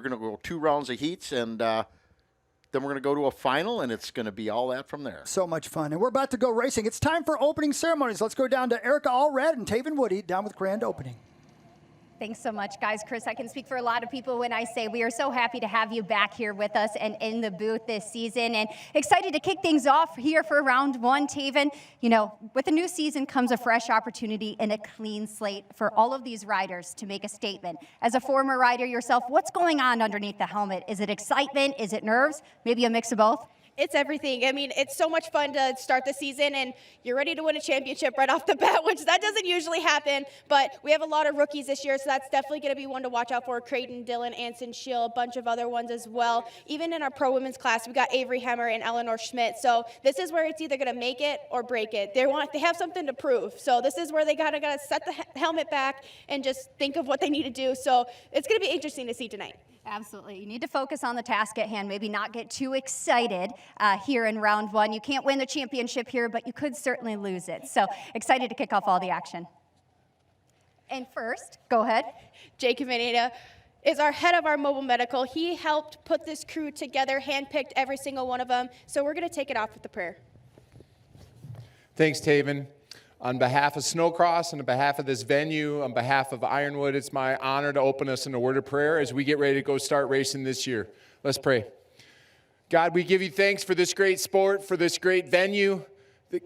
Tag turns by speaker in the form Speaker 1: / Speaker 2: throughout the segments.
Speaker 1: We're going to go 2 rounds of heats, and then we're going to go to a final, and it's going to be all that from there.
Speaker 2: So much fun. And we're about to go racing. It's time for opening ceremonies. Let's go down to Erica Allred and Taven Woody down with grand opening.
Speaker 3: Thanks so much, guys. Chris, I can speak for a lot of people when I say we are so happy to have you back here with us and in the booth this season, and excited to kick things off here for round 1, Taven. You know, with a new season comes a fresh opportunity and a clean slate for all of these riders to make a statement. As a former rider yourself, what's going on underneath the helmet? Is it excitement? Is it nerves? Maybe a mix of both?
Speaker 4: It's everything. I mean, it's so much fun to start the season, and you're ready to win a championship right off the bat, which that doesn't usually happen. But we have a lot of rookies this year, so that's definitely going to be one to watch out for. Creighton, Dylan, Anson, Shill, a bunch of other ones as well. Even in our pro women's class, we got Avery Hemmer and Eleanor Schmidt. So this is where it's either going to make it or break it. They have something to prove. So this is where they gotta set the helmet back and just think of what they need to do. So it's going to be interesting to see tonight.
Speaker 3: Absolutely. You need to focus on the task at hand, maybe not get too excited here in round 1. You can't win the championship here, but you could certainly lose it. So excited to kick off all the action. And first, go ahead.
Speaker 4: Jake Caminita is our head of our mobile medical. He helped put this crew together, handpicked every single one of them. So we're going to take it off with the prayer.
Speaker 5: Thanks, Taven. On behalf of Snocross, and on behalf of this venue, on behalf of Ironwood, it's my honor to open us in a word of prayer as we get ready to go start racing this year. Let's pray. God, we give you thanks for this great sport, for this great venue.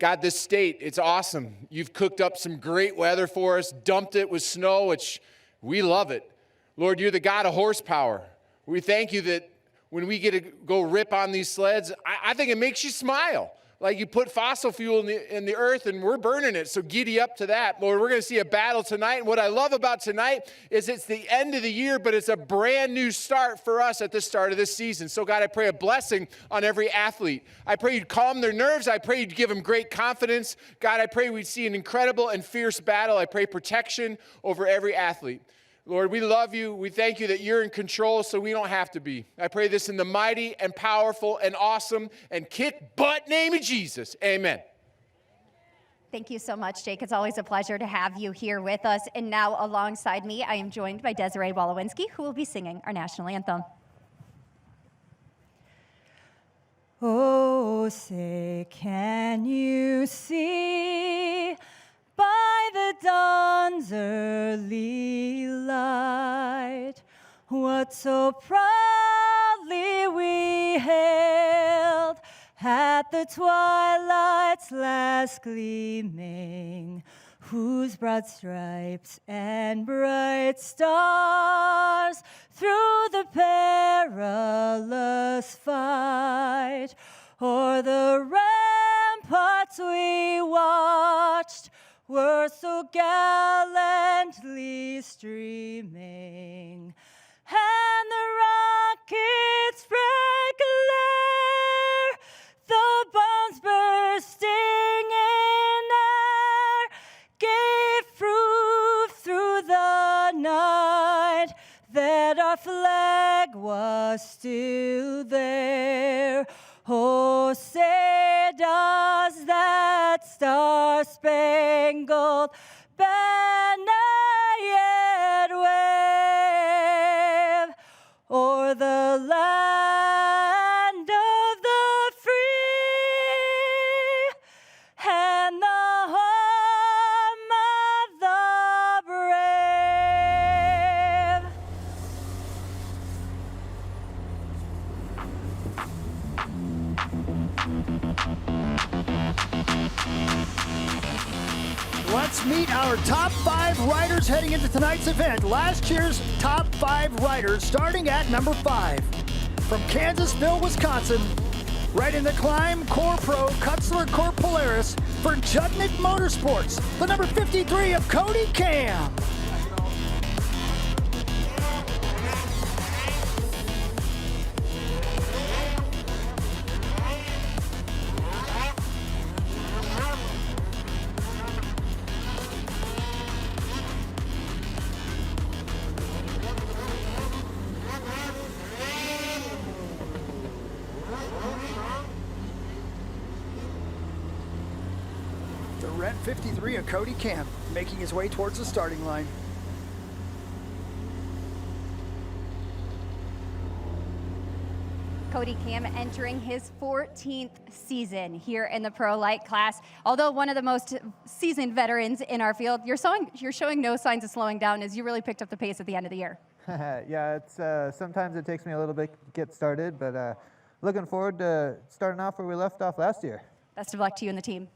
Speaker 5: God, this state, it's awesome. You've cooked up some great weather for us, dumped it with snow, which we love it. Lord, you're the God of horsepower. We thank you that when we get to go rip on these sleds, I think it makes you smile. Like you put fossil fuel in the earth and we're burning it, so giddy up to that. Lord, we're going to see a battle tonight. And what I love about tonight is it's the end of the year, but it's a brand new start for us at the start of this season. So God, I pray a blessing on every athlete. I pray you'd calm their nerves. I pray you'd give them great confidence. God, I pray we'd see an incredible and fierce battle. I pray protection over every athlete. Lord, we love you. We thank you that you're in control so we don't have to be. I pray this in the mighty and powerful and awesome and kick butt name of Jesus. Amen.
Speaker 3: Thank you so much, Jake. It's always a pleasure to have you here with us. And now alongside me, I am joined by Desiree Wolowinski, who will be singing our national anthem.
Speaker 6: Oh, say, can you see by the dawn's early light what so proudly we hailed at the twilight's last gleaming, whose broad stripes and bright stars through the perilous fight o'er the ramparts we watched were so gallantly streaming, and the rockets' bright glare, the bombs bursting in air, gave proof through the night that our flag was still there. Oh, say does that star-spangled banner yet wave o'er the land of the free and the home of the brave?
Speaker 2: Let's meet our top 5 riders heading into tonight's event. Last year's top 5 riders, starting at number 5. From Kansasville, Wisconsin, riding the Climb Core Pro Kutzler Core Polaris for Judnick Motorsports, the number 53 of Cody Cam. The red 53 of Cody Camp making his way towards the starting line.
Speaker 3: Cody Cam entering his 14th season here in the Pro Light class. Although one of the most seasoned veterans in our field, you're showing no signs of slowing down as you really picked up the pace at the end of the year.
Speaker 7: Yeah, it's sometimes it takes me a little bit to get started, but looking forward to starting off where we left off last year.
Speaker 3: Best of luck to you and the team.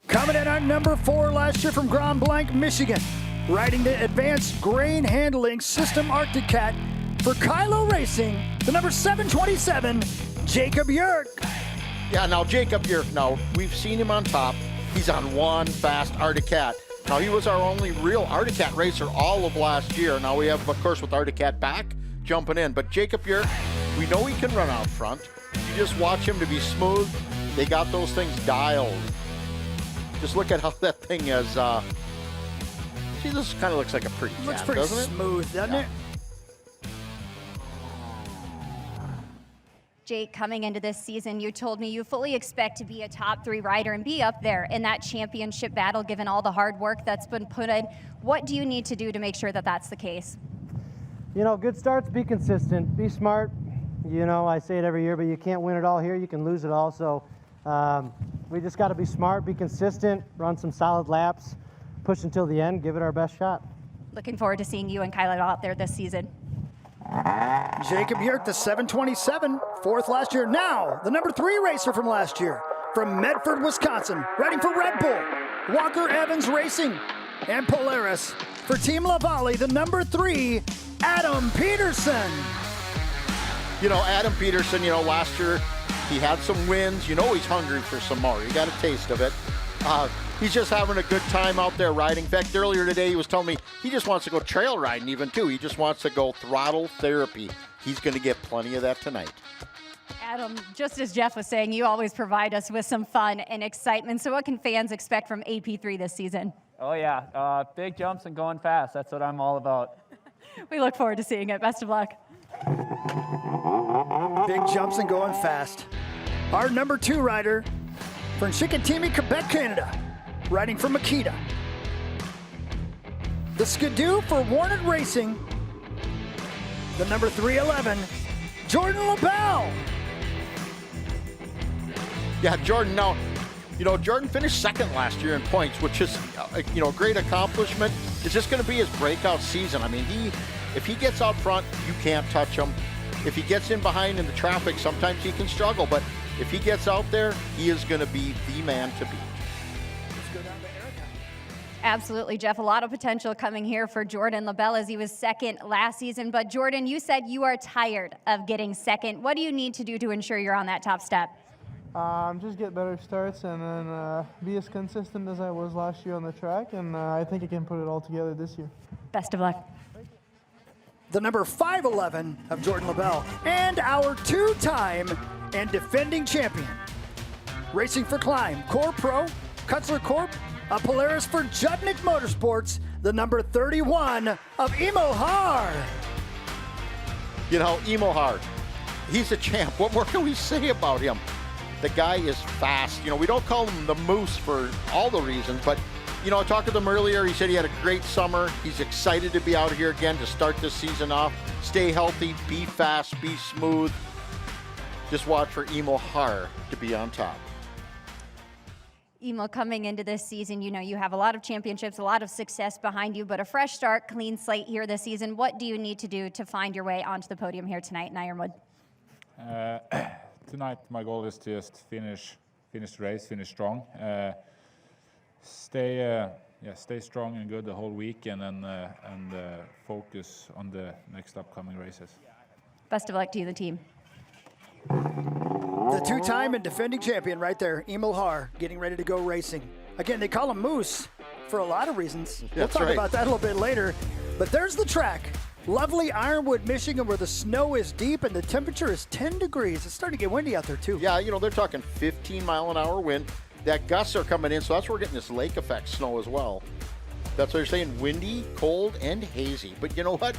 Speaker 2: Coming in at number 4 last year from Grand Blanc, Michigan. Riding the Advanced Grain Handling System Arctic Cat for Kylo Racing, the number 727, Jacob Yerk.
Speaker 1: Yeah, now Jacob Yerk, now we've seen him on top. He's on one fast Arctic Cat. Now he was our only real Arctic Cat racer all of last year. Now we have, of course, with Arctic Cat back, jumping in. But Jacob Yerk, we know he can run out front. You just watch him to be smooth. They got those things dialed. Just look at how that thing is. See, this kind of looks like a pretty cat,
Speaker 2: Looks pretty
Speaker 1: doesn't it?
Speaker 2: smooth, doesn't it?
Speaker 3: Jake, coming into this season, you told me you fully expect to be a top 3 rider and be up there in that championship battle, given all the hard work that's been put in. What do you need to do to make sure that that's the case?
Speaker 8: You know, good starts, be consistent, be smart. You know, I say it every year, but you can't win it all here, you can lose it all. So we just got to be smart, be consistent, run some solid laps, push until the end, give it our best shot.
Speaker 3: Looking forward to seeing you and Kylo out there this season.
Speaker 2: Jacob Yerk, the 727, 4th last year. Now, the number 3 racer from last year, from Medford, Wisconsin, riding for Red Bull, Walker Evans Racing, and Polaris. For Team LaValle, the number 3, Adam Peterson.
Speaker 1: You know, Adam Peterson, last year he had some wins. You know he's hungry for some more. You got a taste of it. He's just having a good time out there riding. In fact, earlier today he was telling me he just wants to go trail riding even too. He just wants to go throttle therapy. He's going to get plenty of that tonight.
Speaker 3: Adam, just as Jeff was saying, you always provide us with some fun and excitement. So what can fans expect from AP3 this season?
Speaker 9: Oh yeah, big jumps and going fast. That's what I'm all about.
Speaker 3: We look forward to seeing it. Best of luck.
Speaker 2: Big jumps and going fast. Our number 2 rider from Chicoutimi, Quebec, Canada, riding for Makita. The Skidoo for Warnet Racing, the number 311, Jordan LaBelle.
Speaker 1: Yeah, Jordan, now, Jordan finished 2nd last year in points, which is, a great accomplishment. It's just going to be his breakout season. I mean, if he gets out front, you can't touch him. If he gets in behind in the traffic, sometimes he can struggle, but if he gets out there, he is going to be the man to beat.
Speaker 3: Absolutely, Jeff. A lot of potential coming here for Jordan LaBelle as he was 2nd last season. But Jordan, you said you are tired of getting 2nd. What do you need to do to ensure you're on that top step?
Speaker 10: Just get better starts and then be as consistent as I was last year on the track, and I think I can put it all together this year.
Speaker 3: Best of luck.
Speaker 2: The number 511 of Jordan LaBelle, and our 2-time and defending champion. Racing for Climb, Core Pro, Kutzler Corp, a Polaris for Judnick Motorsports, the number 31 of Emo Har.
Speaker 1: Emo Har, he's a champ. What more can we say about him? The guy is fast. We don't call him the Moose for all the reasons, but I talked to him earlier. He said he had a great summer. He's excited to be out here again to start this season off. Stay healthy, be fast, be smooth. Just watch for Emo Har to be on top.
Speaker 3: Emo, coming into this season, you have a lot of championships, a lot of success behind you, but a fresh start, clean slate here this season. What do you need to do to find your way onto the podium here tonight in Ironwood?
Speaker 11: Tonight, my goal is to just finish the race, finish strong. Stay strong and good the whole week, and then focus on the next upcoming races.
Speaker 3: Best of luck to you and the team.
Speaker 2: The 2-time and defending champion right there, Emil Har, getting ready to go racing. Again, they call him Moose for a lot of reasons. We'll talk about that a little bit later. But there's the track. Lovely Ironwood, Michigan, where the snow is deep and the temperature is 10 degrees. It's starting to get windy out there, too.
Speaker 1: Yeah, they're talking 15-mile-an-hour wind. That gusts are coming in, so that's where we're getting this lake effect snow as well. That's what they're saying, windy, cold, and hazy. But you know what?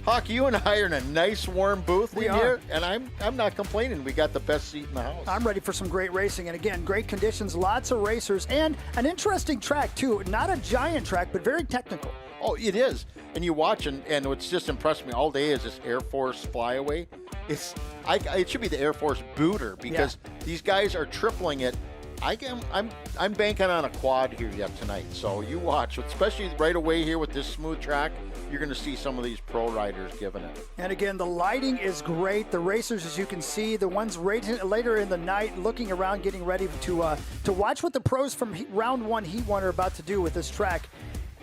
Speaker 1: Hawk, you and I are in a nice warm booth here, and I'm not complaining. We got the best seat in the house.
Speaker 2: I'm ready for some great racing, and again, great conditions, lots of racers, and an interesting track too. Not a giant track, but very technical.
Speaker 1: Oh, it is. And you watch, and what's just impressed me all day is this Air Force flyaway. It should be the Air Force booter because these guys are tripling it. I'm banking on a quad here yet tonight. So you watch, especially right away here with this smooth track. You're going to see some of these pro riders giving it.
Speaker 2: And again, the lighting is great. The racers, as you can see, the ones later in the night looking around, getting ready to watch what the pros from round 1, heat 1 are about to do with this track.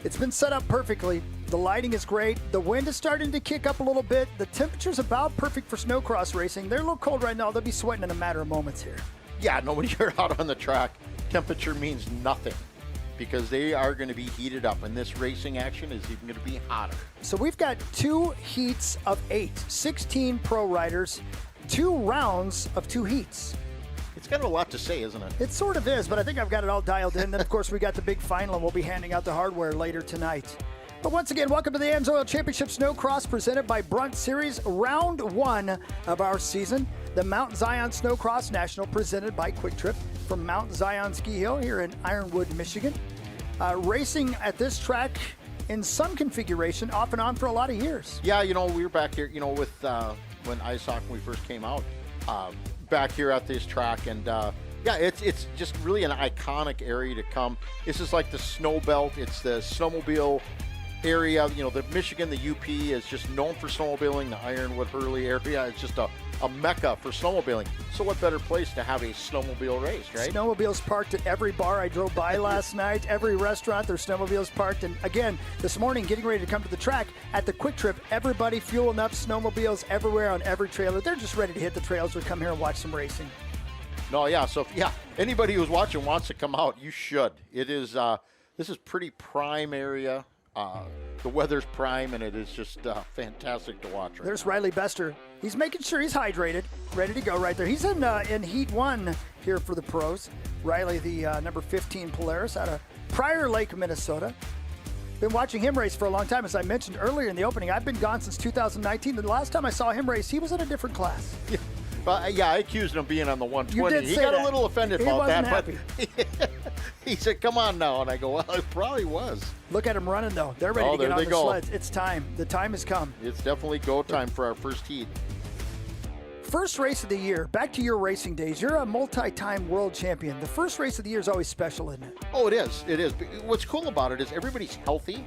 Speaker 2: It's been set up perfectly. The lighting is great. The wind is starting to kick up a little bit. The temperature's about perfect for snowcross racing. They're a little cold right now. They'll be sweating in a matter of moments here.
Speaker 1: Yeah, no, when you're out on the track, temperature means nothing because they are going to be heated up, and this racing action is even going to be hotter.
Speaker 2: So we've got 2 heats of 8, 16 pro riders, 2 rounds of 2 heats.
Speaker 1: It's got a lot to say, isn't it?
Speaker 2: It sort of is, but I think I've got it all dialed in. Then, of course, we got the big final, and we'll be handing out the hardware later tonight. But once again, welcome to the AMSOIL Championship Snowcross presented by Brunt Series, round 1 of our season. The Mount Zion Snowcross National presented by Quick Trip from Mount Zion Ski Hill here in Ironwood, Michigan. Racing at this track in some configuration off and on for a lot of years.
Speaker 1: Yeah, we were back here, with when Ice Hockey, when we first came out, back here at this track. And it's just really an iconic area to come. This is like the snow belt. It's the snowmobile area. The Michigan, the UP is just known for snowmobiling. The Ironwood Hurley area is just a mecca for snowmobiling. So what better place to have a snowmobile race, right?
Speaker 2: Snowmobiles parked at every bar I drove by last night. Every restaurant, there's snowmobiles parked. And again, this morning, getting ready to come to the track at the Quick Trip, everybody fueling up, snowmobiles everywhere on every trailer. They're just ready to hit the trails or come here and watch some racing.
Speaker 1: No, yeah. So, anybody who's watching wants to come out, you should. It is, this is pretty prime area. The weather's prime, and it is just fantastic to watch.
Speaker 2: There's Riley Bester. He's making sure he's hydrated, ready to go right there. He's in Heat 1 here for the pros. Riley, the number 15 Polaris out of Prior Lake, Minnesota. Been watching him race for a long time. As I mentioned earlier in the opening, I've been gone since 2019. The last time I saw him race, he was in a different class.
Speaker 1: Yeah. Well, I accused him of being on the 120.
Speaker 2: You did
Speaker 1: he
Speaker 2: say
Speaker 1: got
Speaker 2: that.
Speaker 1: A little offended about that,
Speaker 2: happy.
Speaker 1: But he said, "Come on now," and I go, "Well, it probably was."
Speaker 2: Look at them running though. They're ready to get on the sleds. It's time. The time has come.
Speaker 1: It's definitely go time for our first heat.
Speaker 2: First race of the year. Back to your racing days. You're a multi-time world champion. The first race of the year is always special, isn't it?
Speaker 1: Oh, it is. It is. What's cool about it is everybody's healthy.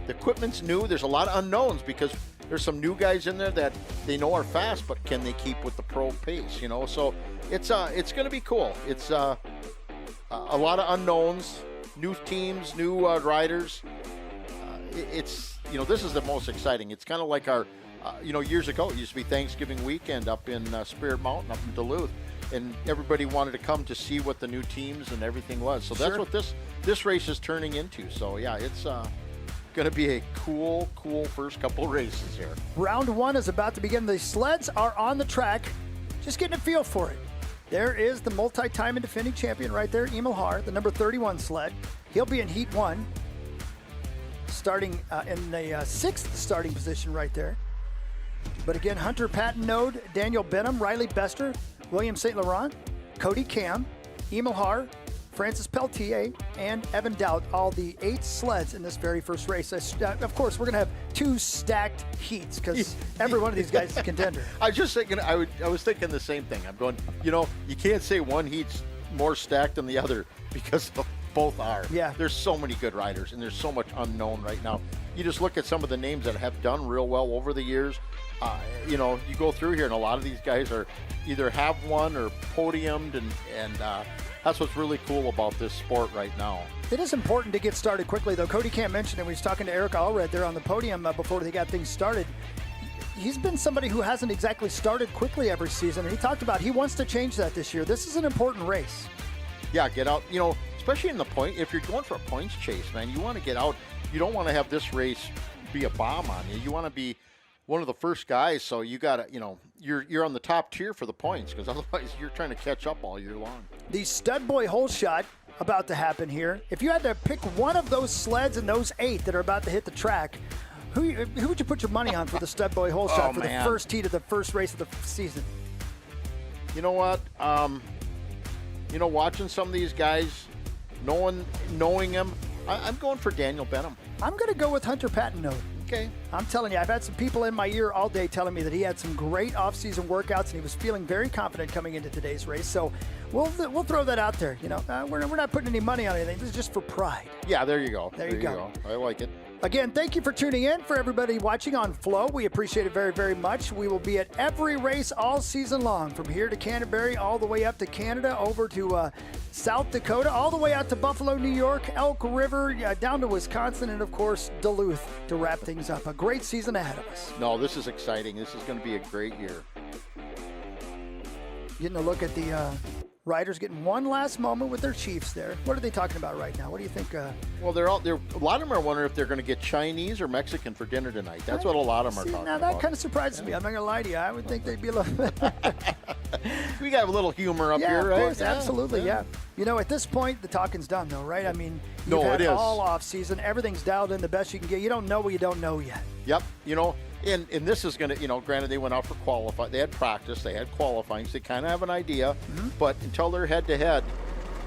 Speaker 1: The equipment's new. There's a lot of unknowns because there's some new guys in there that they know are fast, but can they keep with the pro pace? So it's going to be cool. It's a lot of unknowns, new teams, new riders. This is the most exciting. It's kind of like our, years ago, it used to be Thanksgiving weekend up in Spirit Mountain, up in Duluth, and everybody wanted to come to see what the new teams and everything was. So that's what this race is turning into. So yeah, it's going to be a cool first couple races here.
Speaker 2: Round 1 is about to begin. The sleds are on the track. Just getting a feel for it. There is the multi-time and defending champion right there, Emil Haar, the number 31 sled. He'll be in Heat 1, starting in the 6th starting position right there. But again, Hunter Patton-Node, Daniel Benham, Riley Bester, William St. Laurent, Cody Cam, Emil Haar, Francis Peltier, and Evan Dowd, all the 8 sleds in this very first race. Of course, we're going to have 2 stacked heats because every one of these guys is a contender.
Speaker 1: I was just thinking, I was thinking the same thing. I'm going, you can't say one heat's more stacked than the other because both are.
Speaker 2: Yeah.
Speaker 1: There's so many good riders, and there's so much unknown right now. You just look at some of the names that have done real well over the years. You go through here, and a lot of these guys are either have won or podiumed, and that's what's really cool about this sport right now.
Speaker 2: It is important to get started quickly, though. Cody can't mention it. We was talking to Eric Allred there on the podium before they got things started. He's been somebody who hasn't exactly started quickly every season, and he talked about he wants to change that this year. This is an important race.
Speaker 1: Yeah, get out. Especially in the point, if you're going for a points chase, man, you want to get out. You don't want to have this race be a bomb on you. You want to be one of the first guys, so you got to, you're on the top tier for the points because otherwise you're trying to catch up all year long.
Speaker 2: The Stud Boy hole shot about to happen here. If you had to pick one of those sleds and those 8 that are about to hit the track, who would you put your money on for the Stud Boy hole shot for the first heat of the first race of the season?
Speaker 1: You know what? Watching some of these guys, knowing them, I'm going for Daniel Benham.
Speaker 2: I'm going to go with Hunter Patino.
Speaker 1: Okay.
Speaker 2: I'm telling you, I've had some people in my ear all day telling me that he had some great off-season workouts and he was feeling very confident coming into today's race. So we'll throw that out there. You know, we're not putting any money on anything. This is just for pride.
Speaker 1: Yeah, there you go.
Speaker 2: There you go.
Speaker 1: I like it.
Speaker 2: Again, thank you for tuning in. For everybody watching on Flow, we appreciate it very, very much. We will be at every race all season long, from here to Canterbury, all the way up to Canada, over to South Dakota, all the way out to Buffalo, New York, Elk River, down to Wisconsin, and of course, Duluth to wrap things up. A great season ahead of us.
Speaker 1: No, this is exciting. This is going to be a great year.
Speaker 2: Getting a look at the riders getting one last moment with their chiefs there. What are they talking about right now? What do you think?
Speaker 1: Well, a lot of them are wondering if they're going to get Chinese or Mexican for dinner tonight. That's what a lot of them are talking
Speaker 2: now
Speaker 1: about.
Speaker 2: That kind of surprises me. I'm not going to lie to you. I would think they'd be a little bit.
Speaker 1: We got a little humor up
Speaker 2: Yeah,
Speaker 1: here,
Speaker 2: of
Speaker 1: right?
Speaker 2: course, absolutely, yeah. You know, at this point, the talking's done, though, right? I mean, you've
Speaker 1: No,
Speaker 2: had
Speaker 1: it is.
Speaker 2: all off season. Everything's dialed in the best you can get. You don't know what you don't know yet.
Speaker 1: Yep. You know, and this is going to, you know, granted they went out for qualify. They had practice. They had qualifying. So they kind of have an idea. But until they're head-to-head,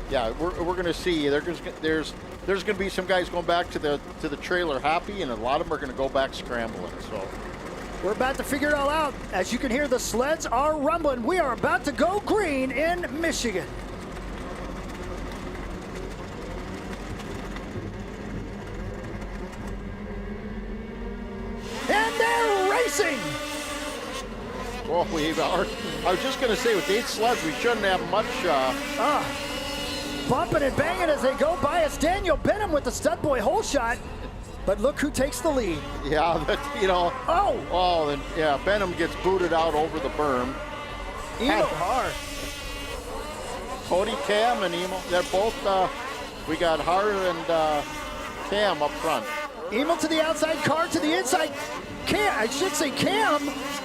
Speaker 1: yeah, we're going to see. There's going to be some guys going back to the trailer happy, and a lot of them are going to go back scrambling. So
Speaker 2: we're about to figure it all out. As you can hear, the sleds are rumbling. We are about to go green in Michigan. And they're racing.
Speaker 1: well, I was just going to say, with 8 sleds, we shouldn't have much.
Speaker 2: Bumping and banging as they go by. It's Daniel Benham with the stud boy hole shot. But look who takes the lead.
Speaker 1: Yeah, but, you know. Then, yeah, Benham gets booted out over the berm.
Speaker 2: Emo Har.
Speaker 1: Cody, Cam, and Emo. They're both, we got Har and Cam up front.
Speaker 2: Emo to the outside, Carr to the inside. Cam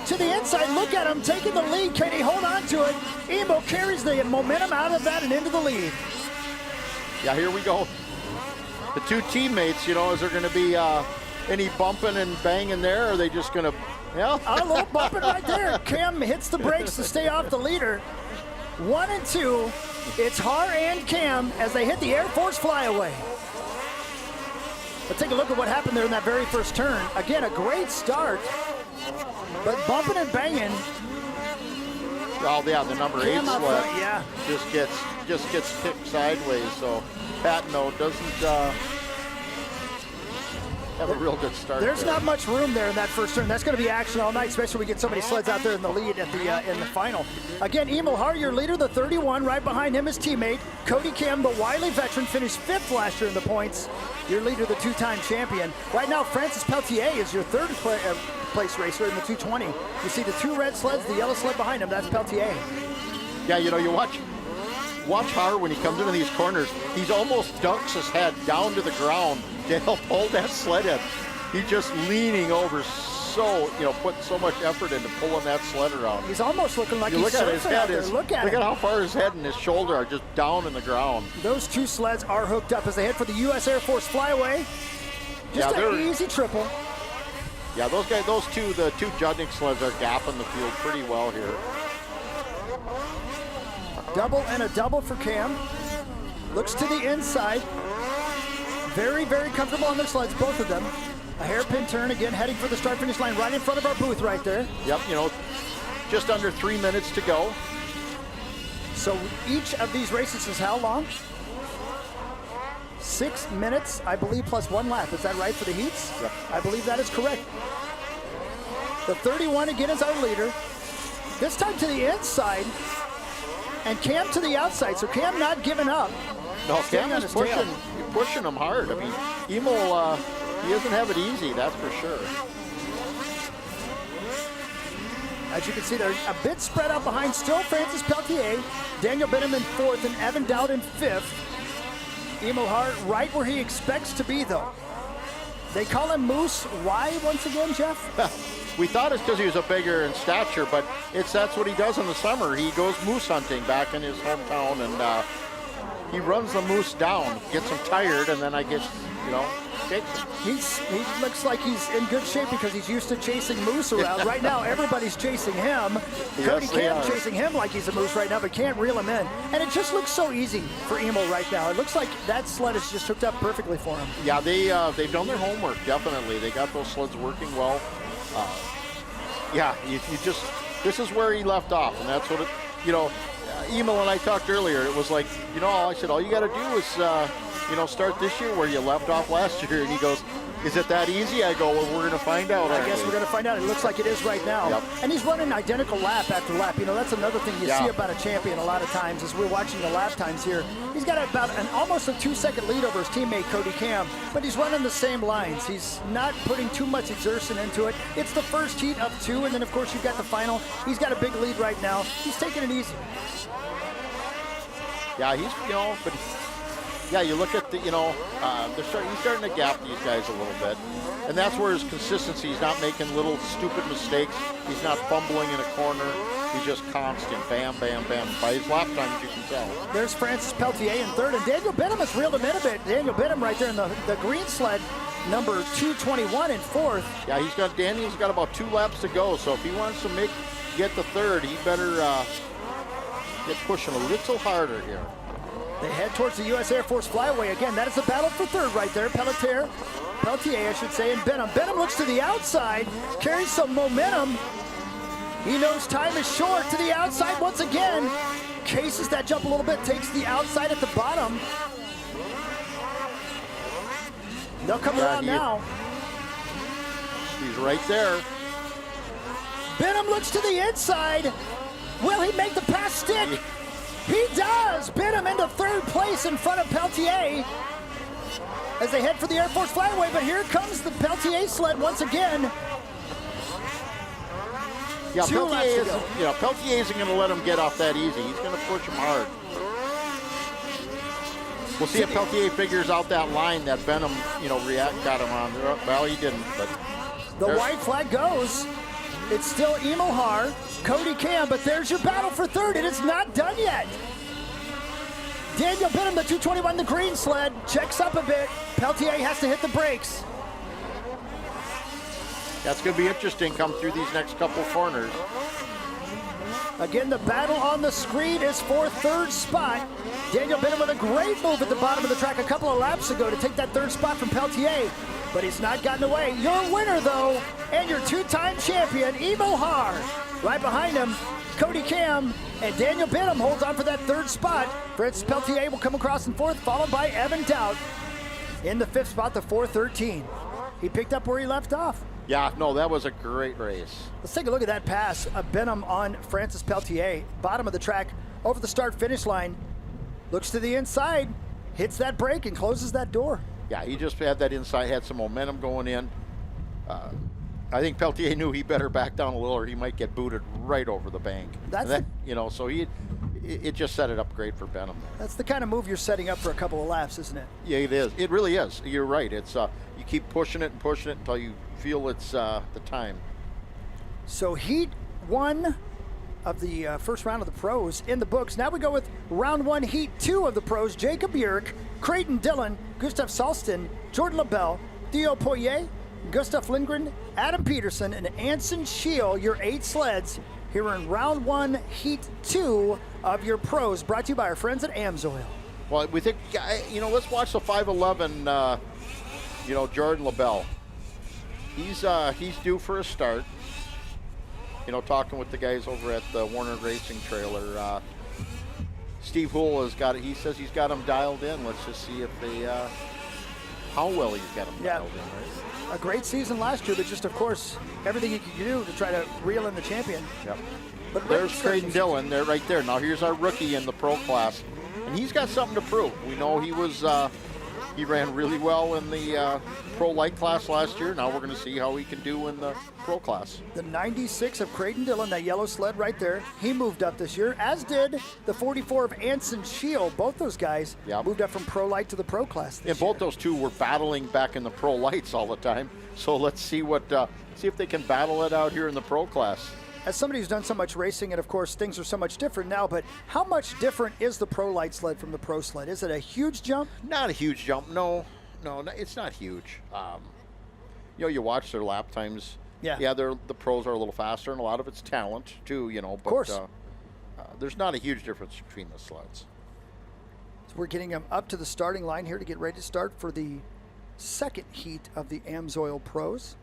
Speaker 2: to the inside. Look at him taking the lead. Can he hold on to it? Emo carries the momentum out of that and into the lead.
Speaker 1: Yeah, here we go. The two teammates, you know, is there going to be any bumping and banging there? Or are they just going to, yeah?
Speaker 2: A little bumping right there. Cam hits the brakes to stay off the leader. 1 and 2. It's Har and Cam as they hit the Air Force flyaway. Let's take a look at what happened there in that very first turn. Again, a great start, but bumping and banging.
Speaker 1: Oh yeah, the number 8
Speaker 2: Cam out
Speaker 1: sled
Speaker 2: front, yeah.
Speaker 1: just gets kicked sideways. So Patino doesn't have a real good start.
Speaker 2: There's
Speaker 1: there.
Speaker 2: not much room there in that first turn. That's going to be action all night, especially when we get so many sleds out there in the lead at the in the final. Again, Emil Har, your leader, the 31. Right behind him, his teammate Cody Cam, the wily veteran, finished 5th last year in the points. Your leader, the 2-time champion. Right now, Francis Peltier is your 3rd place racer in the 220. You see the 2 red sleds, the yellow sled behind him. That's Peltier.
Speaker 1: Yeah, you know, you watch Har when he comes into these corners. He's almost dunks his head down to the ground to help hold that sled in. He's just leaning over, so, you know, putting so much effort into pulling that sled around.
Speaker 2: He's almost looking like
Speaker 1: you
Speaker 2: he's
Speaker 1: look at his
Speaker 2: surfing
Speaker 1: head
Speaker 2: out there. Look at
Speaker 1: how far his head and his shoulder are just down in the ground.
Speaker 2: Those 2 sleds are hooked up as they head for the U.S. Air Force flyaway. Just an easy triple.
Speaker 1: Yeah, those guys, the two Judnick sleds are gapping the field pretty well here.
Speaker 2: Double and a double for Cam. Looks to the inside. Very, very comfortable on their sleds, both of them. A hairpin turn again, heading for the start-finish line right in front of our booth right there.
Speaker 1: Yep, you know, just under 3 minutes to go.
Speaker 2: So each of these races is how long? 6 minutes, I believe, plus 1 lap. Is that right for the heats?
Speaker 1: Yep.
Speaker 2: I believe that is correct. The 31 again is our leader. This time to the inside, and Cam to the outside. So Cam not giving up.
Speaker 1: No, Cam is pushing him hard. I mean, Emil, he doesn't have it easy, that's for sure.
Speaker 2: As you can see, they're a bit spread out behind. Still Francis Peltier, Daniel Benham in 4th, and Evan Dowd in 5th. Emil Hart right where he expects to be, though. They call him Moose. Why, once again, Jeff?
Speaker 1: We thought it's because he was a bigger in stature, but that's what he does in the summer. He goes moose hunting back in his hometown, and he runs the moose down, gets them tired, and then I guess, you know,
Speaker 2: He looks like he's in good shape because he's used to chasing moose around. Right now, everybody's chasing him. Cody Cam chasing him like he's a moose right now, but can't reel him in. And it just looks so easy for Emil right now. It looks like that sled is just hooked up perfectly for him.
Speaker 1: Yeah, they've done their homework, definitely. They got those sleds working well. Yeah, you just, this is where he left off, and that's what it, Emil and I talked earlier. It was like, I said, all you got to do is, start this year where you left off last year. And he goes, is it that easy? I go, well, we're going to find out.
Speaker 2: I guess we're going to find out. It looks like it is right now.
Speaker 1: Yep.
Speaker 2: And he's running identical lap after lap. That's another thing you see about a champion a lot of times as we're watching the lap times here. He's got about almost a 2-second lead over his teammate Cody Cam, but he's running the same lines. He's not putting too much exertion into it. It's the first heat of 2, and then of course you've got the final. He's got a big lead right now. He's taking it easy.
Speaker 1: Yeah, he's, but yeah, you look at the, he's starting to gap these guys a little bit. And that's where his consistency, he's not making little stupid mistakes. He's not fumbling in a corner. He's just constant, bam, bam, bam. By his lap times, you can tell.
Speaker 2: There's Francis Peltier in third, and Daniel Benham has reeled him in a bit. Daniel Benham right there in the green sled, number 221 in fourth.
Speaker 1: Yeah, Daniel's got about 2 laps to go, so if he wants to get the third, he better get pushing a little harder here.
Speaker 2: They head towards the U.S. Air Force flyaway again. That is the battle for third right there. Peltier, I should say, and Benham. Benham looks to the outside, carries some momentum. He knows time is short. To the outside once again. Cases that jump a little bit, takes the outside at the bottom. They'll come around now.
Speaker 1: He's right there.
Speaker 2: Benham looks to the inside. Will he make the pass stick? He does! Benham into third place in front of Peltier as they head for the Air Force flyaway, but here comes the Peltier sled once again.
Speaker 1: Yeah, Peltier isn't going to let him get off that easy. He's going to push him hard. We'll see if Peltier figures out that line that Benham, got him on. Well, he didn't, but
Speaker 2: the white flag goes. It's still Emil Haar, Cody Cam, but there's your battle for third. It is not done yet. Daniel Benham, the 221, the green sled, checks up a bit. Peltier has to hit the brakes.
Speaker 1: That's going to be interesting come through these next couple corners.
Speaker 2: Again, the battle on the screen is for third spot. Daniel Benham with a great move at the bottom of the track a couple of laps ago to take that third spot from Peltier, but he's not gotten away. Your winner, though, and your 2-time champion, Emil Haar. Right behind him, Cody Cam, and Daniel Benham holds on for that third spot. Francis Peltier will come across in fourth, followed by Evan Dowd in the fifth spot, the 413. He picked up where he left off.
Speaker 1: Yeah, no, that was a great race.
Speaker 2: Let's take a look at that pass of Benham on Francis Peltier. Bottom of the track, over the start-finish line. Looks to the inside, hits that brake, and closes that door.
Speaker 1: Yeah, he just had that inside, had some momentum going in. I think Peltier knew he better back down a little or he might get booted right over the bank. So it just set it up great for Benham.
Speaker 2: That's the kind of move you're setting up for a couple of laps, isn't it?
Speaker 1: Yeah, it is. It really is. You're right. It's you keep pushing it and pushing it until you feel it's the time.
Speaker 2: So heat 1 of the first round of the pros in the books. Now we go with round 1, heat 2 of the pros. Jacob Björk, Creighton Dillon, Gustav Salston, Jordan LaBelle, Theo Poirier, Gustav Lindgren, Adam Peterson, and Anson Scheel, your 8 sleds here in round 1, heat 2 of your pros, brought to you by our friends at AMSOIL.
Speaker 1: Well, we think, let's watch the 5'11", Jordan LaBelle. He's due for a start. Talking with the guys over at the Warner Racing trailer. Steve Houle has got it. He says he's got him dialed in. Let's just see if how well he's got him dialed in, right?
Speaker 2: A great season last year, but just, of course, everything he could do to try to reel in the champion.
Speaker 1: Yep. But there's Creighton Dillon. They're right there. Now here's our rookie in the pro class, and he's got something to prove. We know he was he ran really well in the pro light class last year. Now we're going to see how he can do in the pro class.
Speaker 2: The 96 of Creighton Dillon, that yellow sled right there, he moved up this year, as did the 44 of Anson Scheel. Both those guys moved up from pro light to the pro class this year.
Speaker 1: Both those two were battling back in the pro lights all the time. So let's see see if they can battle it out here in the pro class.
Speaker 2: As somebody who's done so much racing, and of course things are so much different now, but how much different is the pro light sled from the pro sled? Is it a huge jump?
Speaker 1: Not a huge jump, no. No, it's not huge. You know, you watch their lap times.
Speaker 2: Yeah.
Speaker 1: The pros are a little faster, and a lot of it's talent too. You know, but
Speaker 2: of course.
Speaker 1: there's not a huge difference between the sleds.
Speaker 2: So we're getting them up to the starting line here to get ready to start for the second heat of the AMSOIL Pros.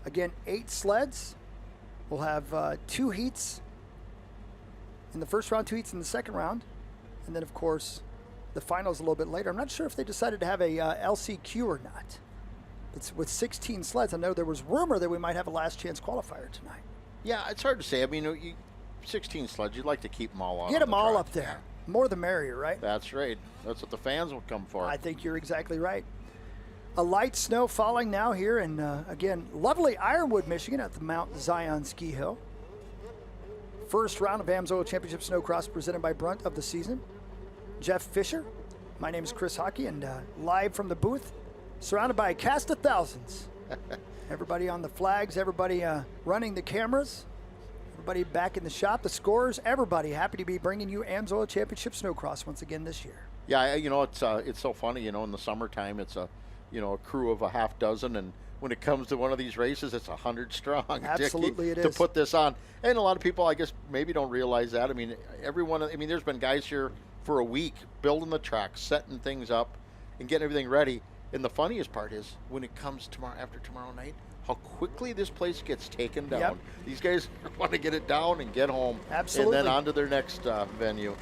Speaker 2: Again, 8 sleds. We'll have 2 heats in the first round, 2 heats in the second round, and then of course the finals a little bit later. I'm not sure if they decided to have a LCQ or not. It's with 16 sleds. I know there was rumor that we might have a last chance qualifier tonight.
Speaker 1: Yeah, it's hard to say. I mean, 16 sleds, you'd like to keep them all on.
Speaker 2: Get them all
Speaker 1: track.
Speaker 2: up there. More the merrier, right?
Speaker 1: That's right. That's what the fans will come for.
Speaker 2: I think you're exactly right. A light snow falling now here in, again, lovely Ironwood, Michigan at the Mount Zion Ski Hill. First round of AMSOIL Championship Snowcross presented by Brunt of the season. Jeff Fisher. My name is Chris Hockey, and live from the booth, surrounded by a cast of thousands. Everybody on the flags, everybody running the cameras, everybody back in the shop, the scorers, everybody happy to be bringing you AMSOIL Championship Snowcross once again this year.
Speaker 1: Yeah, you know, it's so funny, you know, in the summertime, it's a crew of a half dozen, and when it comes to one of these races, it's 100 strong.
Speaker 2: Absolutely, it is.
Speaker 1: To put this on. And a lot of people, I guess, maybe don't realize that. I mean, there's been guys here for a week building the track, setting things up, and getting everything ready. And the funniest part is when it comes after tomorrow night, how quickly this place gets taken down.
Speaker 2: Yep.
Speaker 1: These guys want to get it down and get home.
Speaker 2: Absolutely.
Speaker 1: And then on to their next venue.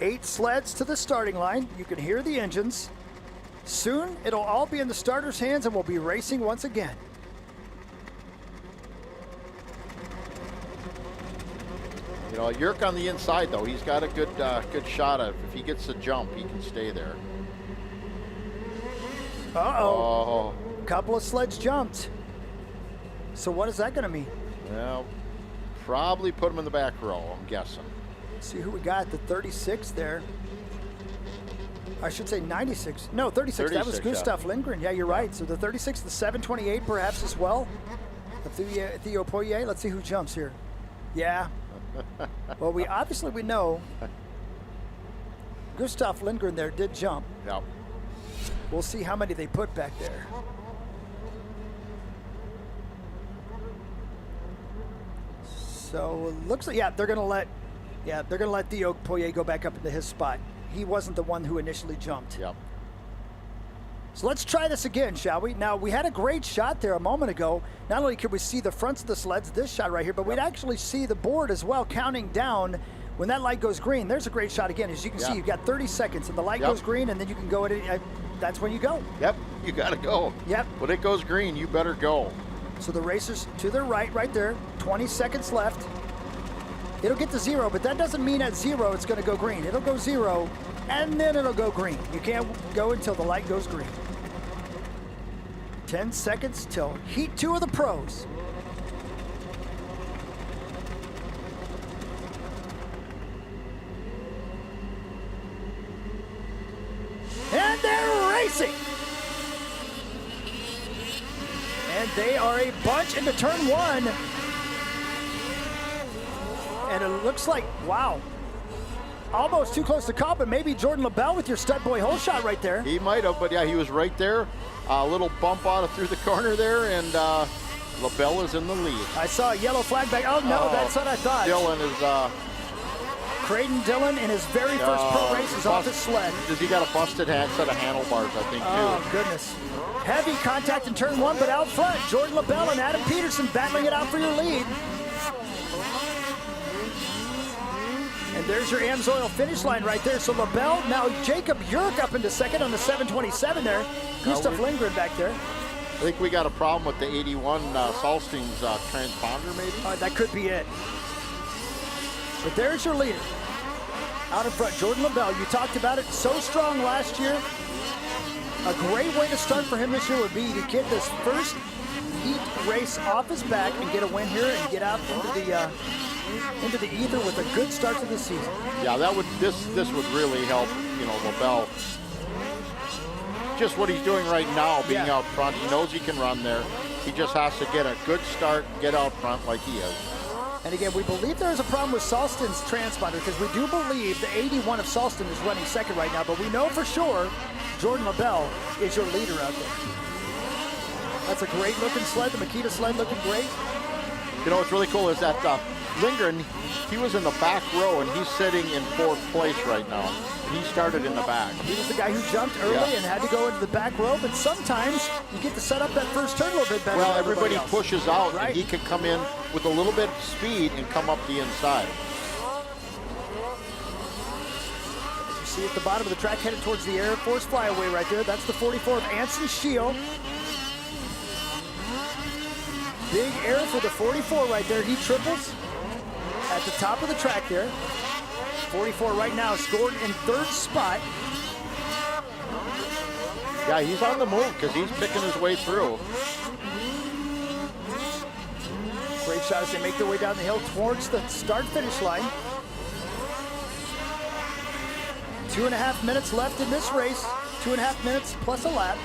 Speaker 2: 8 sleds to the starting line. You can hear the engines. Soon, it'll all be in the starters' hands, and we'll be racing once again.
Speaker 1: You know, Yerk on the inside, though. He's got a good shot of, if he gets the jump, he can stay there.
Speaker 2: Uh-oh. Couple of sleds jumped. So what is that going to mean?
Speaker 1: Well, probably put him in the back row, I'm guessing.
Speaker 2: See who we got, the 36 there. I should say 96. No, 36. That was Gustav Lindgren. Yeah, you're right. So the 36, the 728 perhaps as well. The Theo Poirier. Let's see who jumps here. Yeah. Well, we know Gustav Lindgren there did jump.
Speaker 1: Yep.
Speaker 2: We'll see how many they put back there. So it looks like, they're gonna let Theo Poirier go back up into his spot. He wasn't the one who initially jumped.
Speaker 1: Yep.
Speaker 2: So let's try this again, shall we? Now, we had a great shot there a moment ago. Not only could we see the fronts of the sleds, this shot right here, but we'd actually see the board as well counting down when that light goes green. There's a great shot again. As you can see, you've got 30 seconds, and the light goes green, and then you can go at it. That's when you go.
Speaker 1: Yep, you got to go.
Speaker 2: Yep.
Speaker 1: When it goes green, you better go.
Speaker 2: So the racers to their right there, 20 seconds left. It'll get to 0, but that doesn't mean at 0 it's going to go green. It'll go 0, and then it'll go green. You can't go until the light goes green. 10 seconds till Heat 2 of the pros. And they're racing. And they are a bunch into turn 1. And it looks like, wow, almost too close to call, but maybe Jordan LaBelle with your stud boy hole shot right there.
Speaker 1: He might have, but yeah, he was right there. A little bump out through the corner there, and LaBelle is in the lead.
Speaker 2: I saw a yellow flag back. Oh, no, that's what I thought.
Speaker 1: Dylan is...
Speaker 2: Creighton Dillon in his very first pro race is off his sled.
Speaker 1: Does he got a busted set of handlebars, I think, too.
Speaker 2: Oh, goodness. Heavy contact in turn 1, but out front, Jordan LaBelle and Adam Peterson battling it out for your lead. And there's your AMSOIL finish line right there. So LaBelle, now Jacob Yerk up into second on the 727 there. Gustav Lindgren back there.
Speaker 1: I think we got a problem with the 81 Solstein's transponder, maybe?
Speaker 2: That could be it. But there's your leader. Out in front, Jordan LaBelle. You talked about it. So strong last year. A great way to start for him this year would be to get this first heat race off his back and get a win here and get out into the ether with a good start to the season.
Speaker 1: Yeah, this would really help, LaBelle. Just what he's doing right now, being out front. He knows he can run there. He just has to get a good start, get out front like he is.
Speaker 2: And again, we believe there is a problem with Salston's transponder because we do believe the 81 of Salston is running second right now, but we know for sure Jordan LaBelle is your leader out there. That's a great looking sled. The Makita sled looking great.
Speaker 1: You know what's really cool is that Lindgren, he was in the back row and he's sitting in 4th place right now. He started in the back.
Speaker 2: He was the guy who jumped early and had to go into the back row, but sometimes you get to set up that first turn a little bit better.
Speaker 1: Well,
Speaker 2: than
Speaker 1: everybody
Speaker 2: else.
Speaker 1: pushes out,
Speaker 2: Right.
Speaker 1: and he can come in with a little bit of speed and come up the inside.
Speaker 2: You see at the bottom of the track headed towards the Air Force flyaway right there. That's the 44 of Anson Shield. Big air for the 44 right there. He triples at the top of the track there. 44 right now scored in 3rd spot.
Speaker 1: Yeah, he's on the move because he's picking his way through.
Speaker 2: Great shot as they make their way down the hill towards the start-finish line. 2.5 minutes left in this race. 2.5 minutes plus a lap.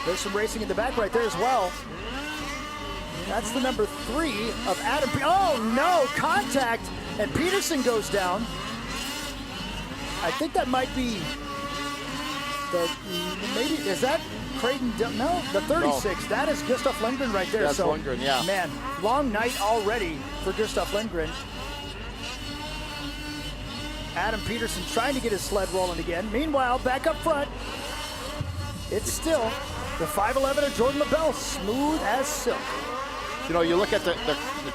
Speaker 2: There's some racing in the back right there as well. That's the number 3 of Adam. Oh no, contact, and Peterson goes down. I think that might be maybe, is that Creighton? No, the 36. No. That is Gustav Lindgren right there.
Speaker 1: That's
Speaker 2: so,
Speaker 1: Lindgren, yeah.
Speaker 2: Man, long night already for Gustav Lindgren. Adam Peterson trying to get his sled rolling again. Meanwhile, back up front, it's still the 5'11" of Jordan LaBelle, smooth as silk.
Speaker 1: You know, you look at the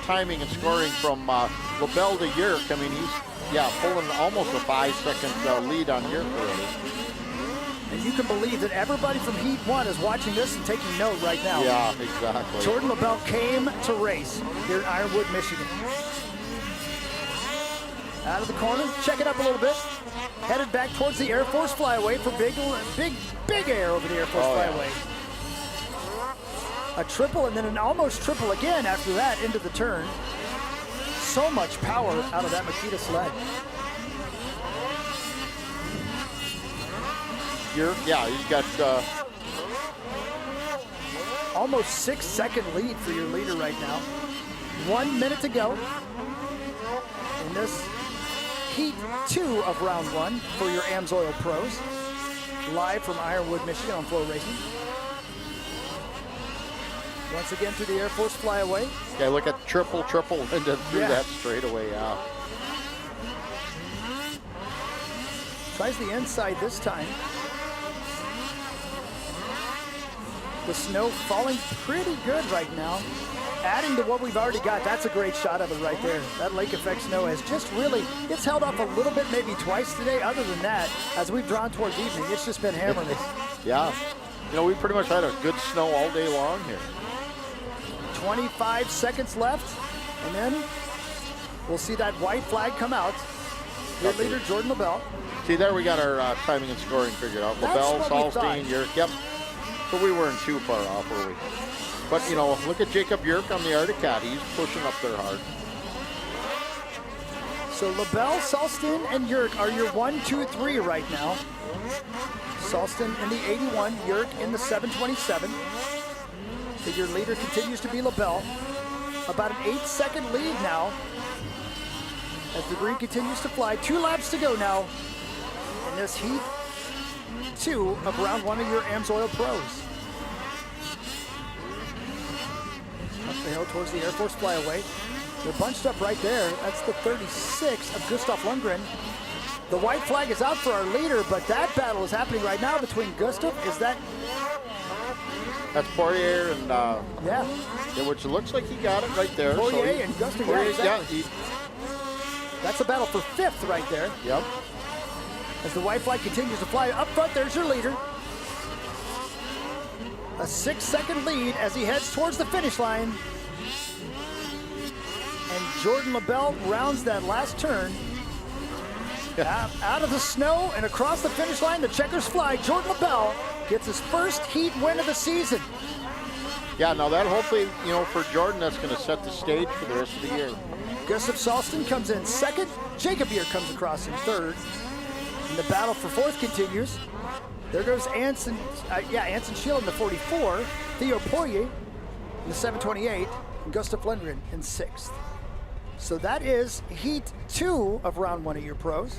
Speaker 1: timing and scoring from LaBelle to Yerk. I mean, he's pulling almost a 5-second lead on Yerk already.
Speaker 2: And you can believe that everybody from Heat 1 is watching this and taking note right now.
Speaker 1: Yeah, exactly.
Speaker 2: Jordan LaBelle came to race here in Ironwood, Michigan. Out of the corner, check it up a little bit. Headed back towards the Air Force flyaway for big air over the Air Force flyaway.
Speaker 1: Yeah.
Speaker 2: A triple and then an almost triple again after that into the turn. So much power out of that Makita sled.
Speaker 1: He's got
Speaker 2: almost 6-second lead for your leader right now. 1 minute to go in this Heat 2 of round 1 for your AMSOIL Pros. Live from Ironwood, Michigan on FloRacing. Once again through the Air Force flyaway.
Speaker 1: Yeah, look at triple into through that straightaway out.
Speaker 2: Tries the inside this time. The snow falling pretty good right now. Adding to what we've already got, that's a great shot of it right there. That lake effect snow has just really, it's held off a little bit, maybe twice today. Other than that, as we've drawn towards evening, it's just been hammering us.
Speaker 1: Yeah. You know, we pretty much had a good snow all day long here.
Speaker 2: 25 seconds left, and then we'll see that white flag come out. Your leader, Jordan LaBelle.
Speaker 1: See, there we got our timing and scoring figured out. LaBelle, Salstein, Yerk. Yep. So we weren't too far off, were we? But, you know, look at Jacob Yerk on the Arctic Cat. He's pushing up there hard.
Speaker 2: So LaBelle, Salstein, and Yerk are your 1, 2, 3 right now. Salstein in the 81, Yerk in the 727. So your leader continues to be LaBelle. About an 8-second lead now as the green continues to fly. 2 laps to go now in this Heat 2 of round 1 of your AMSOIL Pros. Up the hill towards the Air Force flyaway. They're bunched up right there. That's the 36 of Gustav Lundgren. The white flag is out for our leader, but that battle is happening right now between Gustav. Is that...
Speaker 1: That's Poirier and... which looks like he got it right there.
Speaker 2: Poirier and Gustav, exactly. That's a battle for 5th right there.
Speaker 1: Yep.
Speaker 2: As the white flag continues to fly up front, there's your leader. A 6-second lead as he heads towards the finish line. And Jordan LaBelle rounds that last turn. Out of the snow and across the finish line, the checkers fly. Jordan LaBelle gets his first Heat win of the season.
Speaker 1: Yeah, now that hopefully, you know, for Jordan, that's going to set the stage for the rest of the year.
Speaker 2: Gustav Salston comes in 2nd. Jacob Yerk comes across in 3rd. And the battle for 4th continues. There goes Anson Schill in the 44, Theo Poirier in the 728, and Gustav Lundgren in 6th. So that is heat 2 of round 1 of your pros.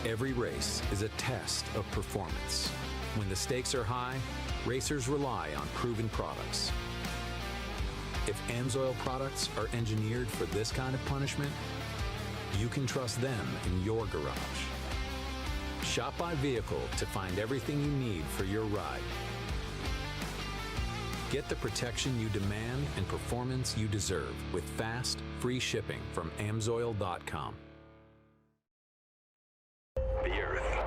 Speaker 12: Every race is a test of performance. When the stakes are high, racers rely on proven products. If AMSOIL products are engineered for this kind of punishment, you can trust them in your garage. Shop by vehicle to find everything you need for your ride. Get the protection you demand and performance you deserve with fast, free shipping from AMSOIL.com.
Speaker 13: The Earth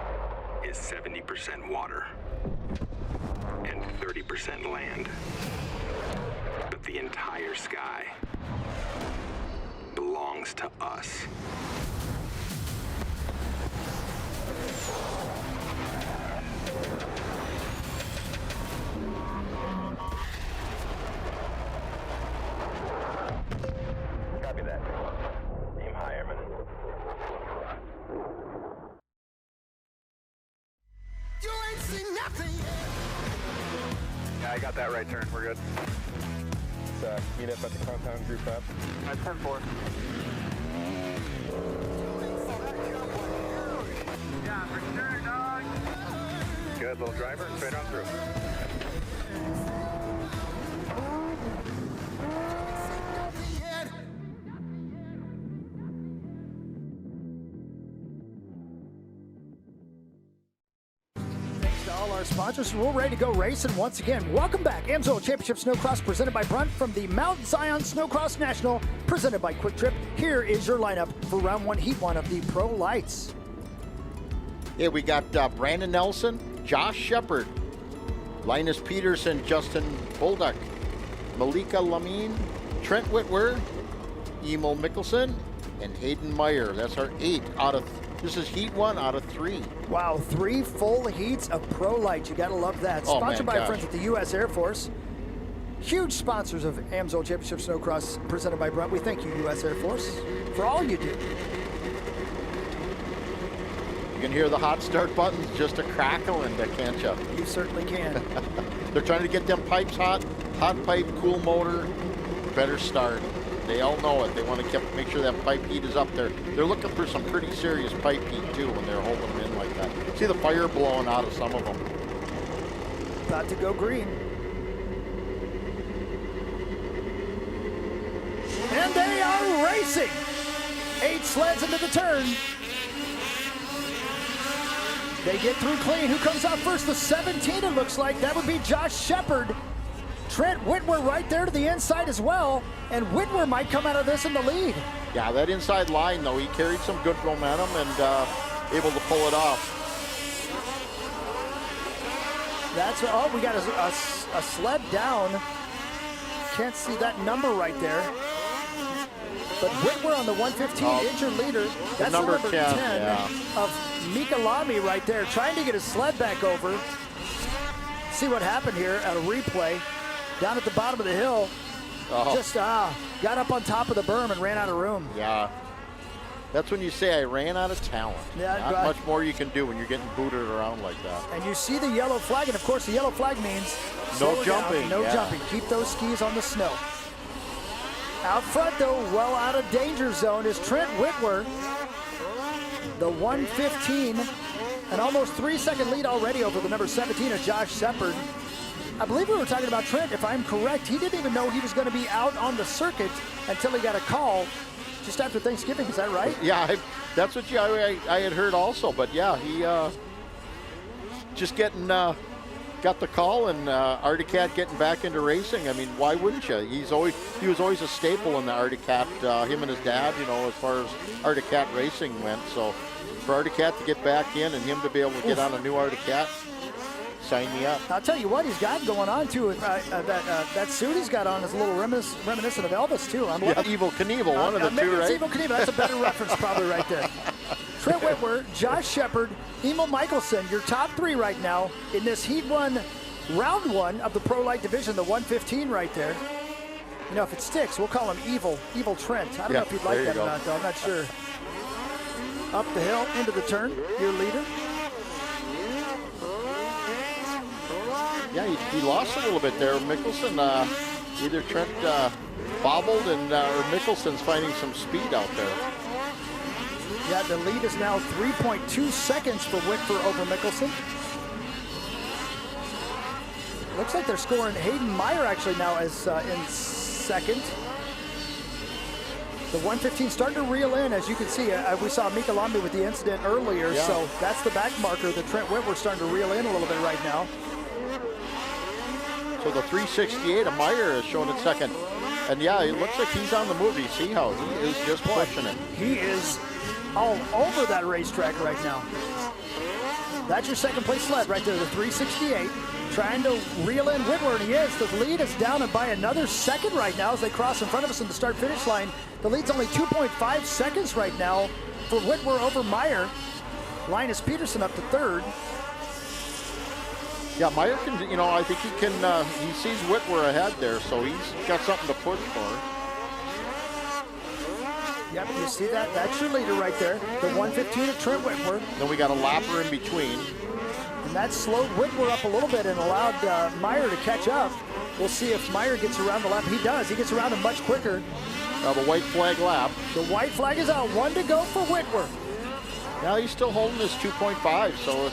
Speaker 13: is 70% water and 30% land. But the entire sky belongs to us. Copy that. Aim high, Airman.
Speaker 14: You ain't seen nothing yet.
Speaker 13: Yeah, I got that right turn. We're good. Let's meet up at the compound, group up. At 10-4. Yeah, for sure, dog. Good, little driver, straight on through.
Speaker 2: Our sponsors, we're ready to go racing once again. Welcome back. AMSOIL Championship Snocross presented by Brunt from the Mount Zion Snocross National presented by Quick Trip. Here is your lineup for round 1, heat 1 of the Pro Lights.
Speaker 1: Yeah, we got Brandon Nelson, Josh Shepard, Linus Peterson, Justin Bolduck, Malika Lamine, Trent Whitwer, Emil Mickelson, and Hayden Meyer. That's our 8 out of this is heat 1 out of 3.
Speaker 2: Wow, 3 full heats of Pro Light. You gotta love that. Sponsored by our friends at the U.S. Air Force. Huge sponsors of AMSOIL Championship Snocross presented by Brunt. We thank you, U.S. Air Force, for all you do.
Speaker 1: You can hear the hot start buttons just a crackling, can't you?
Speaker 2: You certainly can.
Speaker 1: They're trying to get them pipes hot. Hot pipe, cool motor, better start. They all know it. They want to make sure that pipe heat is up there. They're looking for some pretty serious pipe heat too when they're holding them in like that. See the fire blowing out of some of them.
Speaker 2: About to go green. And they are racing. 8 sleds into the turn. They get through clean. Who comes out first? The 17, it looks like. That would be Josh Shepard. Trent Whitwer right there to the inside as well. And Whitwer might come out of this in the lead.
Speaker 1: Yeah, that inside line, though, he carried some good momentum and able to pull it off.
Speaker 2: That's, oh, we got a sled down. Can't see that number right there. But Whitwer on the 115 injured leader. That's
Speaker 1: number
Speaker 2: 10
Speaker 1: yeah.
Speaker 2: of Mika Lamy right there, trying to get his sled back over. See what happened here at a replay. Down at the bottom of the hill, just got up on top of the berm and ran out of room.
Speaker 1: Yeah, that's when you say I ran out of talent.
Speaker 2: Yeah,
Speaker 1: not much more you can do when you're getting booted around like that.
Speaker 2: And you see the yellow flag, and of course the yellow flag means
Speaker 1: no jumping.
Speaker 2: No jumping. Keep those skis on the snow. Out front, though, well out of danger zone is Trent Whitwer. The 115, an almost 3-second lead already over the number 17 of Josh Shepard. I believe we were talking about Trent, if I'm correct. He didn't even know he was going to be out on the circuit until he got a call. just after Thanksgiving. Is that right?
Speaker 1: Yeah, that's what I had heard also. But yeah, he just got the call, and Arctic Cat getting back into racing. I mean, why wouldn't you? He was always a staple in the Arctic Cat. Him and his dad, as far as Arctic Cat racing went. So for Arctic Cat to get back in and him to be able to get on a new Arctic Cat, sign me up.
Speaker 2: I'll tell you what he's got going on too. That suit he's got on is a little reminiscent of Elvis too.
Speaker 1: Evil Knievel, one of the two, right?
Speaker 2: Evil Knievel. That's a better reference probably right there. Trent Whitwer, Josh Shepard, Emil Michelson, your top 3 right now in this Heat 1, Round 1 of the Pro Light Division, the 115 right there. If it sticks, we'll call him Evil Trent. I don't know if you'd like that or not, though. I'm not sure. Up the hill, into the turn, your leader.
Speaker 1: Yeah, he lost a little bit there. Mickelson, either Trent bobbled or Mickelson's finding some speed out there.
Speaker 2: Yeah, the lead is now 3.2 seconds for Whitwer over Mickelson. Looks like they're scoring Hayden Meyer actually now as in second. The 115 starting to reel in, as you can see. We saw Mika Lambi with the incident earlier, so that's the back marker that Trent Whitwer's starting to reel in a little bit right now.
Speaker 1: So the 368 of Meyer is showing in second. And yeah, it looks like he's on the move. You see how he is just pushing it.
Speaker 2: He is all over that racetrack right now. That's your second place sled right there, the 368. Trying to reel in Whitwer, and he is. The lead is down and by another second right now as they cross in front of us in the start-finish line. The lead's only 2.5 seconds right now for Whitwer over Meyer. Linus Peterson up to third.
Speaker 1: Yeah, Meyer can, I think he can, he sees Whitwer ahead there, so he's got something to push for.
Speaker 2: Yeah, but you see that? That's your leader right there. The 115 of Trent Whitwer.
Speaker 1: Then we got a lapper in between.
Speaker 2: And that slowed Whitwer up a little bit and allowed Meyer to catch up. We'll see if Meyer gets around the lap. He does. He gets around him much quicker.
Speaker 1: The white flag lap.
Speaker 2: The white flag is out. 1 to go for Whitwer.
Speaker 1: Now he's still holding his 2.5, so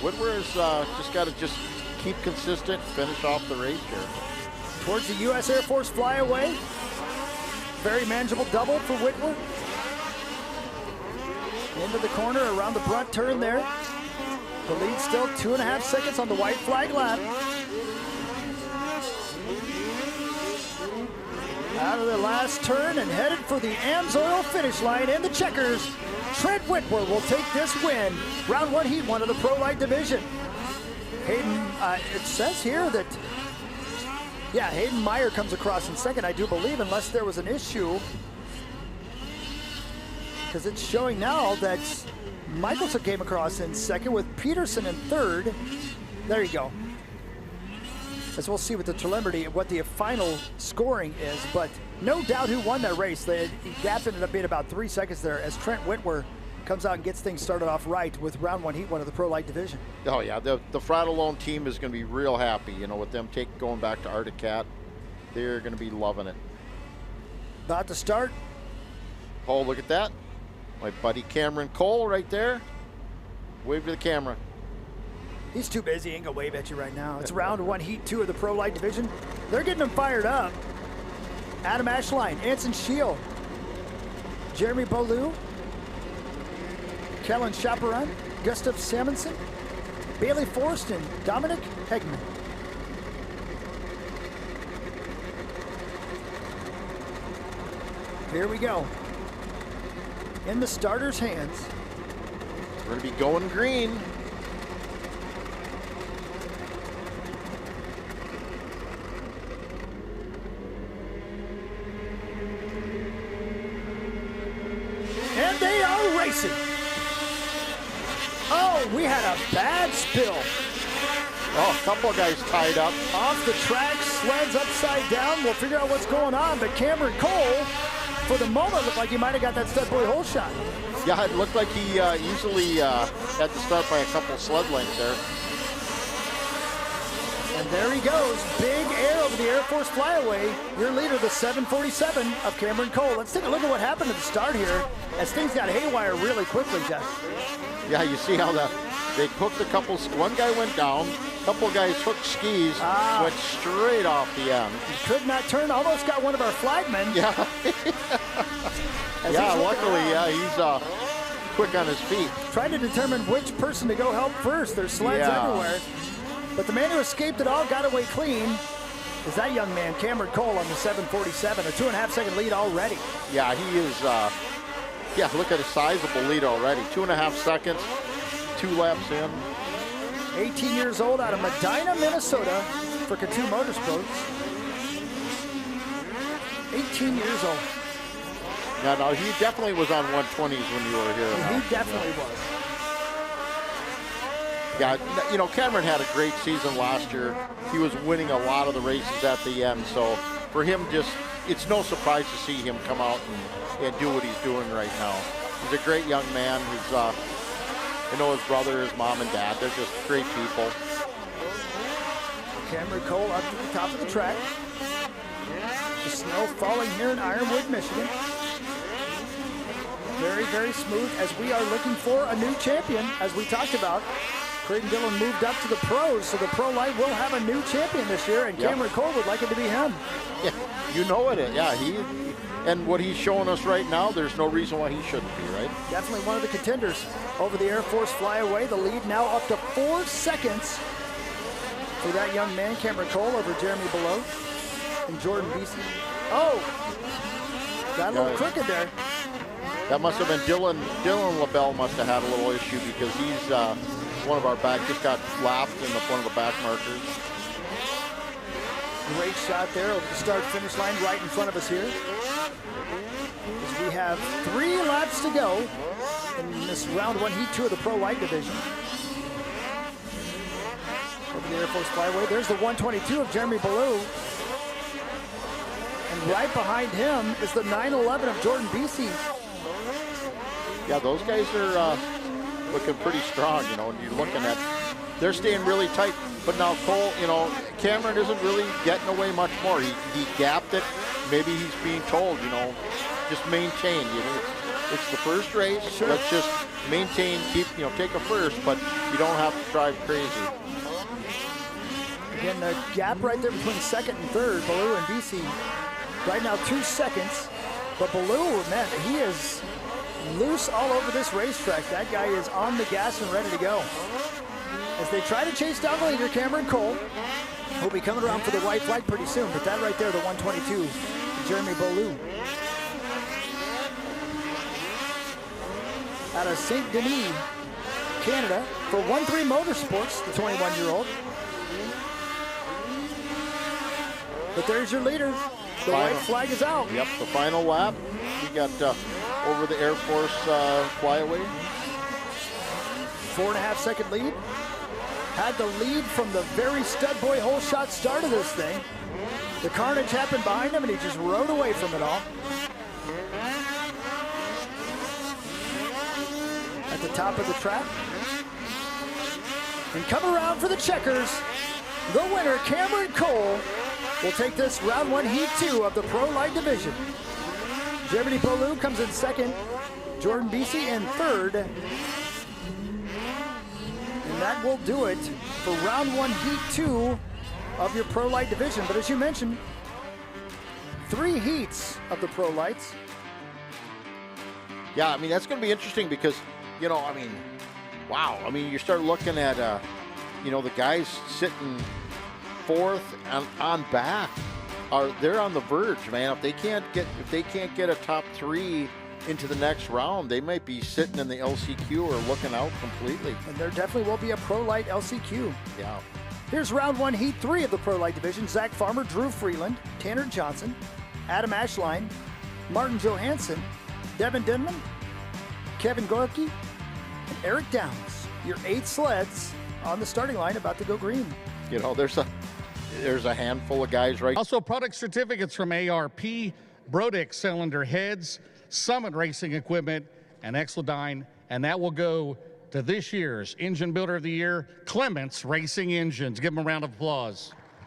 Speaker 1: Whitwer has just got to keep consistent, finish off the race here.
Speaker 2: Towards the U.S. Air Force flyaway. Very manageable double for Whitwer. Into the corner, around the front turn there. The lead still 2.5 seconds on the white flag lap. Out of the last turn and headed for the Amsoil finish line in the checkers. Trent Whitwer will take this win. Round 1, Heat 1 of the Pro Light Division. Hayden, it says here that, Hayden Meyer comes across in second, I do believe, unless there was an issue. Because it's showing now that Michelson came across in second with Peterson in third. There you go. As we'll see with the telemetry what the final scoring is, but no doubt who won that race. The gap ended up being about 3 seconds there as Trent Whitwer comes out and gets things started off right with round 1, Heat 1 of the Pro Light Division.
Speaker 1: Oh yeah, the Fratellone team is going to be real happy, with them going back to Arctic Cat. They're going to be loving it.
Speaker 2: About to start.
Speaker 1: Oh, look at that. My buddy Cameron Cole right there. Wave to the camera.
Speaker 2: He's too busy. He ain't gonna wave at you right now. It's round 1, Heat 2 of the Pro Light Division. They're getting them fired up. Adam Ashline, Anson Shield, Jeremy Beaulieu, Kellen Chaperon, Gustav Samuelson, Bailey Forrest, and Dominic Hegman. Here we go. In the starter's hands.
Speaker 1: We're going to be going green.
Speaker 2: And they are racing. Oh, we had a bad spill.
Speaker 1: Oh, a couple of guys tied up.
Speaker 2: Off the track, sleds upside down. We'll figure out what's going on, but Cameron Cole, for the moment, looked like he might have got that stud boy hole shot.
Speaker 1: Yeah, it looked like he easily had to start by a couple of sled lengths there.
Speaker 2: And there he goes, big air over the Air Force flyaway. Your leader, the 747 of Cameron Cole. Let's take a look at what happened at the start here as things got haywire really quickly, Jeff.
Speaker 1: Yeah, you see how they hooked a couple. One guy went down, Couple guys hooked skis, went straight off the end.
Speaker 2: He could not turn, almost got one of our flagmen.
Speaker 1: Yeah. Yeah, luckily, he's quick on his feet.
Speaker 2: Trying to determine which person to go help first. There's sleds everywhere. But the man who escaped it all got away clean is that young man, Cameron Cole, on the 747. A 2.5-second lead already.
Speaker 1: Yeah, he is, look at a sizable lead already. 2.5 seconds, 2 laps in.
Speaker 2: 18 years old out of Medina, Minnesota for K2 Motorsports. 18 years old.
Speaker 1: Yeah, no, he definitely was on 120s when you were here.
Speaker 2: He definitely was.
Speaker 1: Yeah, you know, Cameron had a great season last year. He was winning a lot of the races at the end. So for him, it's no surprise to see him come out and do what he's doing right now. He's a great young man. He's, I know his brother, his mom and dad, they're just great people.
Speaker 2: Cameron Cole up to the top of the track. The snow falling here in Ironwood, Michigan. Very, very smooth as we are looking for a new champion, as we talked about. Creighton Dillon moved up to the pros, so the Pro Light will have a new champion this year, and Cameron Cole would like it to be him.
Speaker 1: Yeah, you know it. Yeah, and what he's showing us right now, there's no reason why he shouldn't be, right?
Speaker 2: Definitely one of the contenders over the Air Force Flyaway. The lead now up to 4 seconds for that young man, Cameron Cole, over Jeremy Below and Jordan Beasley. Oh, got a little crooked there.
Speaker 1: That must have been Dylan LaBelle must have had a little issue because he's one of our back, just got lapped in one of the back markers.
Speaker 2: Great shot there over the start-finish line right in front of us here. As we have 3 laps to go in this round 1, heat 2 of the Pro Light division. Over the Air Force Flyway, there's the 122 of Jeremy Ballou. And right behind him is the 911 of Jordan Beasy.
Speaker 1: Yeah, those guys are looking pretty strong, you know, and you're looking at, they're staying really tight. But now Cole, you know, Cameron isn't really getting away much more. He gapped it. Maybe he's being told, you know, just maintain. You know, it's the first race. Sure. Let's just maintain, keep, you know, take a first, but you don't have to drive crazy.
Speaker 2: Again, the gap right there between second and third, Ballou and BC. Right now, 2 seconds. But Ballou, man, he is loose all over this racetrack. That guy is on the gas and ready to go. As they try to chase down the leader, Cameron Cole. He'll be coming around for the white flag pretty soon, but that right there, the 122, Jeremy Ballou. Out of St. Denis, Canada, for 1-3 Motorsports, the 21-year-old. But there's your leader. The white flag is out.
Speaker 1: Yep, the final lap. We got over the Air Force Flyaway.
Speaker 2: 4.5-second lead. Had the lead from the very stud boy hole shot start of this thing. The carnage happened behind him and he just rode away from it all. At the top of the track. And come around for the checkers. The winner, Cameron Cole, will take this round 1, heat 2 of the Pro Light division. Jeremy Ballou comes in second. Jordan Beasy in third. And that will do it for round 1, heat 2 of your Pro Light division. But as you mentioned, 3 heats of the Pro Lights.
Speaker 1: Yeah, I mean, that's going to be interesting because, you know, I mean, wow. I mean, you start looking at, you know, the guys sitting 4th and on back. They're on the verge, man. If they can't get a top 3 into the next round, they might be sitting in the LCQ or looking out completely.
Speaker 2: And there definitely will be a Pro Light LCQ.
Speaker 1: Yeah.
Speaker 2: Here's round 1, heat 3 of the Pro Light division. Zach Farmer, Drew Freeland, Tanner Johnson, Adam Ashline, Martin Johansson, Devin Denman, Kevin Gorky, and Eric Downs. Your 8 sleds on the starting line about to go green.
Speaker 1: You know, there's a handful of guys right.
Speaker 15: Also, product certificates from ARP, Brodex cylinder heads, Summit Racing Equipment, and Exodyne, and that will go to this year's Engine Builder of the Year, Clements Racing Engines. Give them a round of applause.